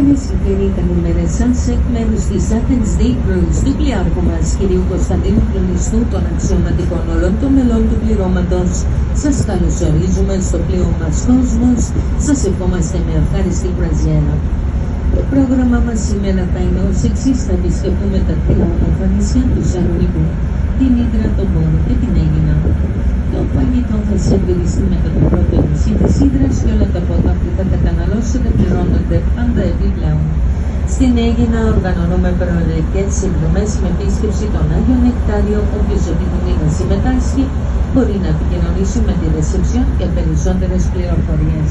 Αγαπημένες και φίλοι, καλημέρες σας εκ μέρους της Athens Day Cruise του πλοιάρχου μας, κυρίου Κωνσταντίνου Κλονιστού, των αξιωματικών όλων των μελών του πληρώματος. Σας καλωσορίζουμε στο πλοίο μας Κόσμος. Σας ευχόμαστε με ευχάριστη βραζιέρα. Το πρόγραμμα μας σήμερα θα είναι ως εξής. Θα επισκεφτούμε τα τρία όμορφα νησιά του Σαρονικού, την Ύδρα, τον Πόρο και την Αίγινα. Το φαγητό θα σερβιριστεί μετά το πρώτο νησί της Ύδρας και όλα τα ποτά που θα καταναλώσετε πληρώνονται πάντα επιπλέον. Στην Αίγινα οργανώνουμε προεδρικές εκδρομές με επίσκεψη των Άγιων Νεκτάριο. Όποιος επιθυμεί να συμμετάσχει μπορεί να επικοινωνήσει με τη ρεσεψιόν για περισσότερες πληροφορίες.